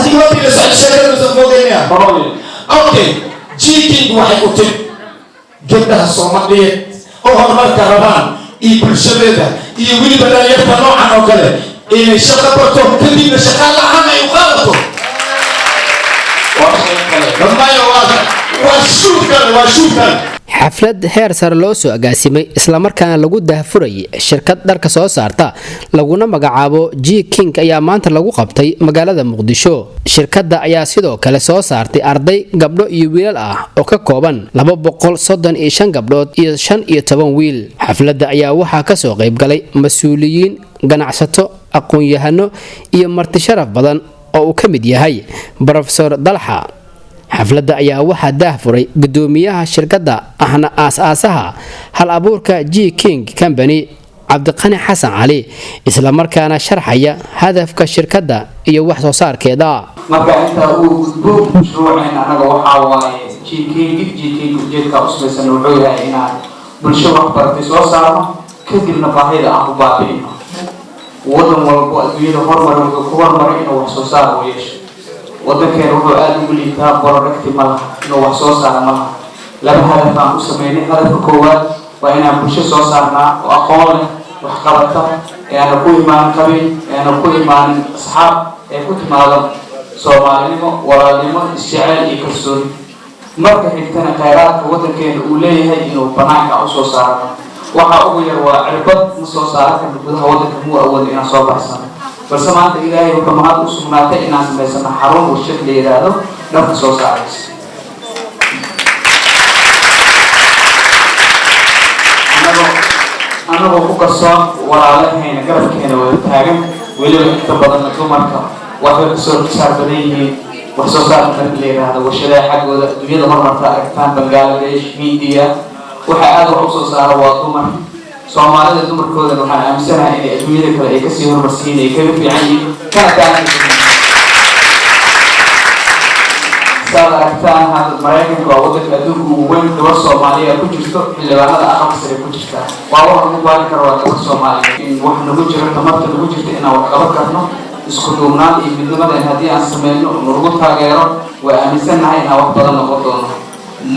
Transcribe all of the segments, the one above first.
أديك وقت لسه الشيء اللي زفوقينيا أوكي جيكي واحد قتل جدها الصومالية أو هرمات كربان بالشبيبة يقولي بدل يبقى نوعا وكذا إن الشغل برتو كذي بشغال عنه يخالطه لما يواجه وشوفا xaflad heer sare loo soo agaasimay isla markaana lagu daahfuray shirkad dharka soo saarta laguna magacaabo G King ayaa maanta lagu qabtay magaalada Muqdisho shirkadda ayaa sidoo kale soo saartay arday gabdho iyo wiilal ah oo ka kooban 235 gabdhood iyo 15 wiil xafladda ayaa waxaa ka soo qayb galay mas'uuliyiin ganacsato aqoon-yahano iyo marti sharaf badan oo uu ka mid yahay Professor Dalxa xafladda ayaa waxaa daahfuray gudoomiyaha shirkadda ahna aasaasaha hal abuurka G King Company Cabdiqani Xasan Cali isla markaana sharxaya hadafka shirkadda iyo wax soo saarkeeda marka inta uu gudbo mashruuceen anaga waxa waaye G King ujeedka usmaysan wuxuu yahay inaan bulsho wax bartay soo saarno kadibna baahida aan u baabi'ino wadan walba adduunyada horumar inuu wax soo saaro yeesho waddankeena wuxuu aad ugu liitaa producti malaha inuu wax soo saaro malaha laba hadaf aan u sameynay hadafka koowaad waa inaan bulsho soo saarnaa oo aqoon leh wax qabata aana ku imaanin qabiil aana ku imaanin asxaab ee ku timaado soomaalinimo walaalnimo isjecel iyo kalsooni marka xigtana khayraadka waddankeena uu leeyahay inuu banaanka u soo saaro waxa ugu yar waa cirbad ma soo saarka gudaha waddanka muu awood inaan soo baxsano balse maanta ilaahay wuxuu mahad u sugnaatay inaan samaysano xarun warshad la yiraahdo dharka soo saaraysa anagoo ku kalsoon walaalahayna garabkeena wada taagan weliba inta badan dumarka waxay kasoo saar badan yihiin wax soo saarka dharka la yiraahdo warshadaha xaggooda adduunyada horumarta aragtaan Bangladesh Hindiya waxa aad wax u soo saara waa dumar soomaalida dumarkooda waxaan aaminsanahay inay adduunyada kale ay kasii horumarsiin ay kaga fiican yihiin kana taagan saartaan hadda Mareykanka waa waddanka adduunka ugu weyn gabar Soomaaliya ku jirto xildhibaanada aqalka sare ku jirta waa wax lagu baahan karo waa gabar Soomaaliya in wax nagu jiro tamarta nagu jirta inaan wax qaban karno isku duubnaan iyo midnimada haddii aan sameyno nagu taageero waa aaminsanahay inaan wax badan noqon doono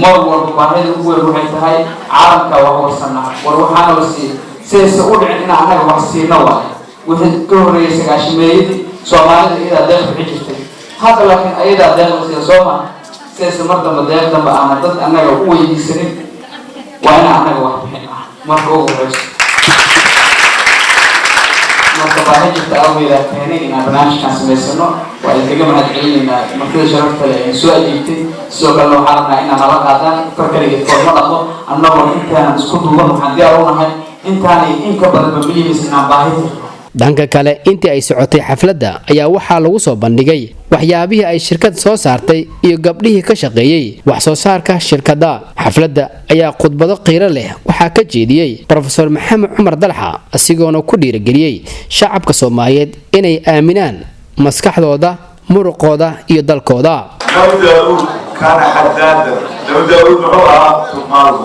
mar walba baahida ugu weyn waxay tahay caalamka wax warsanaha war waxaana la siiyay sayse u dhicin inaan anaga wax siino waaye wixii ka horreeyay sagaashimeeyadii Soomaalida iyadaa deeq bixi jirtay hadda laakiin ayadaa deeq la siiyo Soomaa sayse mar dambe deeq dambe aan dad anaga u weydiisanin waa inaan anaga wax bixin ah marka ugu horeyso marka baahi jirta awgeeda keenay inaan barnaamijkan samaysano waa idinkaga mahadcelinaynaa markida sharafta leh ee soo ajiibtay sidoo kale waxaan rabnaa inaan nala qaadaan farkaligeed forma dhaqo annagoo intaanan isku duuban waxaan diyaar u nahay intaanay in ka badanba milimiis inaan baahi jirto dhanka kale intii ay socotay xafladda ayaa waxaa lagu soo bandhigay waxyaabihii ay shirkad soo saartay iyo gabdhihii ka shaqeeyay wax soo saarka shirkadda xafladda ayaa khudbado qiiro leh waxaa ka jeediyay Professor Maxamed Cumar Dalxa asigoona ku dhiirigeliyay shacabka Soomaaliyeed inay aaminaan maskaxdooda muruqooda iyo dalkooda kana xadaada dawladdu wuxuu ahaa tumaal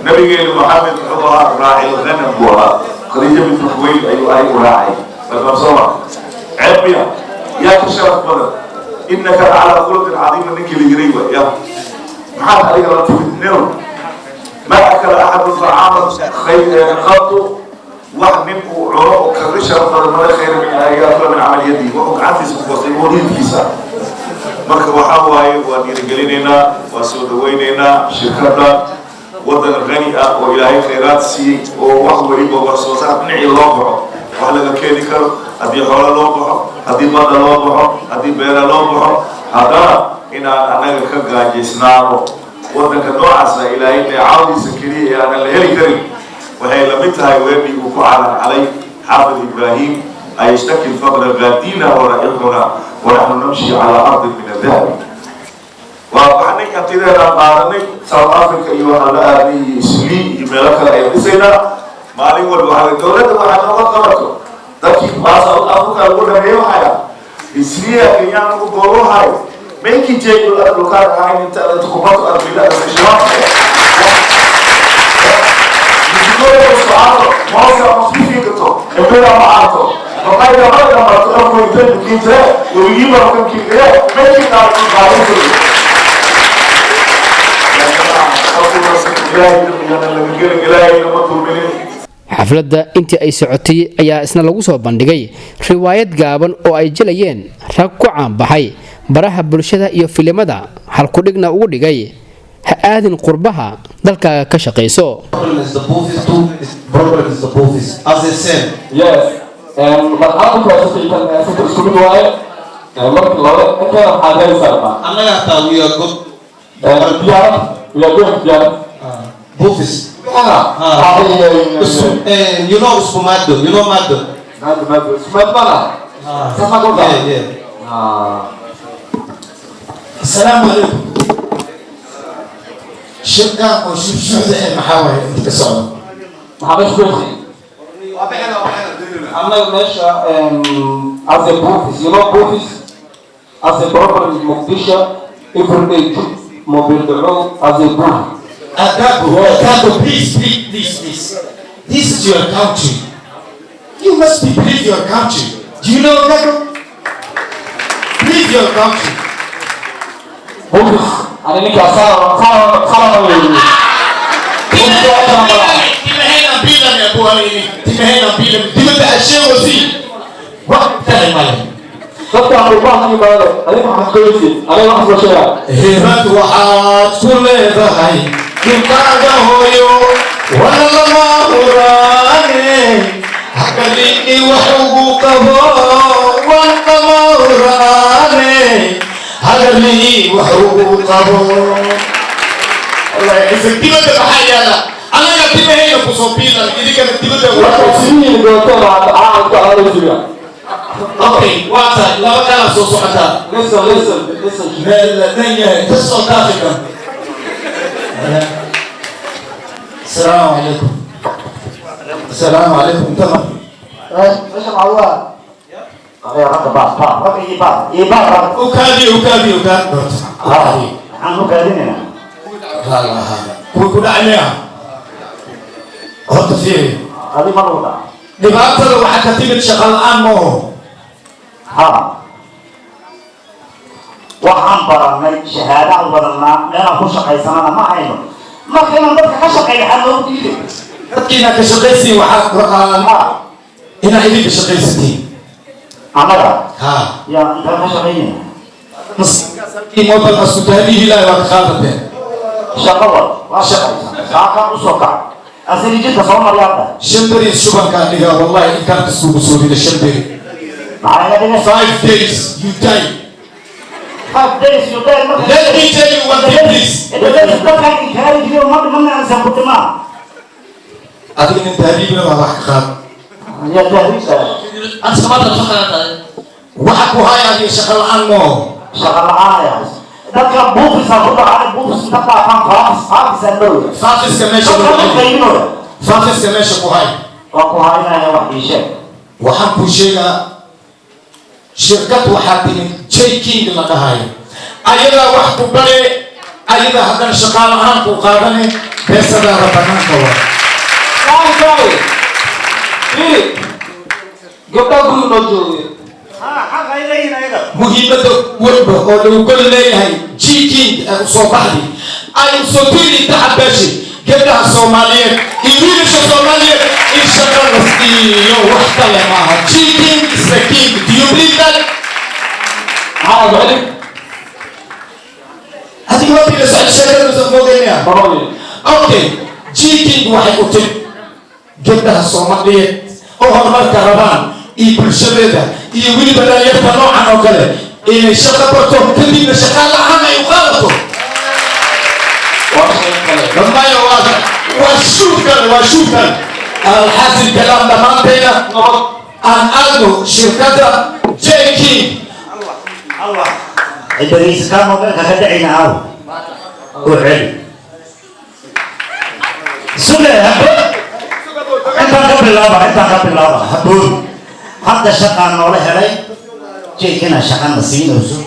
nabigeena Muhammad wuxuu ahaa raaci ghanam خريجة من الكويت أيوة راعي فالمصورة عبيا يا كشرف بدر إنك على خلق عظيم منك لجريوة يا محمد عليك الله تبنيهم ما أكل أحد طعاما خير قط وحمم وعروق كرشرف بدر ما خير من آيات من عمل يدي وقعت سبوسي وليد كيسا مركب وحواي ودير قليلنا وسودويننا شركتنا ودن غني وإلهي خيرات سي وواحد وريبه ورسوسات نعي لوبعه وحلقة كيني كر هدي حولا لوبعه هدي مدى لوبعه هدي بيرا لوبعه هذا إن أنا كجا جسناه ودن كنوع عسى إلهي عاودي سكري أنا اللي كريم وهي لمتها يوردي وقعنا علي حافظ إبراهيم أيشتكي الفقر غادينا ورائحنا ونحن نمشي على أرض من الذهب وحنا يعطينا قارني ساوث أفريقيا يوحنا أبي سلي يملك الأيدينا مالي والواحد الدولة وحنا وقفته لكن ما ساوث أفريقيا يقول لنا حيا إسرائيل كيان يقولوا هاي ما يجي يقول لك هاي أنت تقومات أربعة الشباب يقولوا السؤال ما هو سامسونج كتو يقولوا ما عارفه وقال يا هذا ما تقول كنت كنت ويجيب لكم كنت ما كنت عارف xafladda intii ay socotay ayaa isna lagu soo bandhigay riwaayad gaaban oo ay jelayeen rag ku caanbaxay baraha bulshada iyo filimada halkudhigna ugu dhigay ha aadin qurbaha dalkaaga ka shaqayso. Bufis. You know Spumado. You know Mado. Mado. Spumado. Sama kau tak? Assalamualaikum. Syurga atau syurga mahawai untuk kesal. Mahawai syurga. I'm not measure as a Bufis. You know Bufis as a proper in Mogadishu. Every day, mobile as a Bufis. Agago, please. This is your country. You must believe your country. Do you know Agago? Believe your country. Bufis. Ada ni salah lagi. Timehena bila ni abuah ini. Timehena bila. Timehena asyik wasi. Wah, tak malah. Tapi aku paham ni baru. Ada macam kerja. Ada macam kerja. Hebat wahat kulehai. Kita gahoyo. Walama urane. Hakali ni wahubu kabo. Walama urane. Hakali wahubu kabo. Allah, efektif ada bahaya lah. Anak yang timehena kusopila. Jadi kan tiba ada. Sini ni kau tahu ada juga. Okay, what's لا كلام سوسو حتى. Listen. لا الدنيا تصل داخلك. السلام عليكم. السلام عليكم تمام. ايش معلومة؟ يا رب بقى يبقى وكادي. عنو كادينا. لا. كل عليها. حط فيه. هذه مرة. دبعت له واحد كتيبة شغال أمه. waxaan baranay shahaada badanaa meelaha ku shaqaysanana ma hayno markayna dadka ka shaqeeya waxaa loo diiday dadkiina ka shaqaysiin waxaa inaa idinka shaqaysatiin annaga yaa intaan ka shaqeynayna maskiin waddanka sudahadihi ilaahi waa ka qaadateen shaqo waa shaqaysan saakaan usoo kac asali jidka soo maryaada shambari shubankaa dhigaa wallahi inkaan isugu soo rida shambari 5 days you die. 5 days you die. Let me tell you one thing, please. أدري إن تهريبنا ما راح خاب. يا تهريب. أنت سمعت الفقرة وحكوا هاي هذه شغل عنه. شغل عنه. ذاك بوفيس أقول على بوفيس تبع كم فاس الدولة. فاس كمان شو هاي. وهاي أنا واحد شيء. وحكوا شيء شركة وحدين تشيكينج لنا هاي أيضا وحكوا بلي أيضا هذا الشغال عنكو قادني بس هذا ربنا كوا كاي إيه قبل كل نجوم حاجة إلينا إذا مهمة وربه ولو كل لي هاي تشيكينج صوبالي أي صوتيني تحبشي قبلها الصومالية يريدش الصومالية الشغال رسكيو وحدة معها تشيكينج سكينج do you believe that؟ هذا عليك هذه ما في لسه الشغال رسكوغينيا أوكي تشيكينج واحد قتل قبلها الصومالية أو هرمال كربان يبل شبيدة يولي بدل يبقى نوعا وكذا إن الشغال برتو كذب الشغال عنه يغالطه لما يواجه وشوفا الحاصل كلام لما بينا أن ألو شركة جيكي الله إدريس كان مبارك هدعينا عاو وعلي سنة أنت قبل الله هدول حتى شقا نوله هلي جيكينا شقا نسيين وزو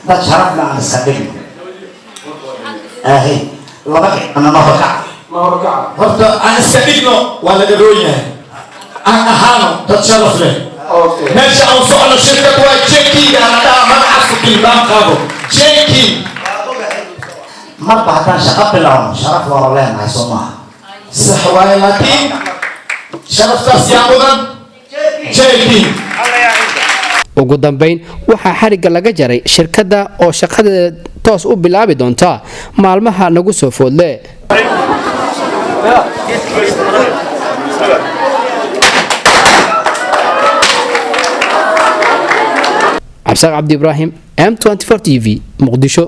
ده شرفنا عن السبيل أهي أنا ما horta aan iska dhigno waa laga roon yahay aan ahaano dad sharaf leh meesha aan socono shirkad waa JKing ana dhaa magacaas ku tilmaam qaado JKing marba haddaan shaqo bilowno sharaf waa leenahay soo maaha sax waaye laakiin sharaftaas yaa mudan JKing ugu dambeyn waxaa xariga laga jaray shirkadda oo shaqadeeda toos u bilaabi doonta maalmaha nagu soo foodle cabsaaq cabdi ibraahim M24 TV muqdisho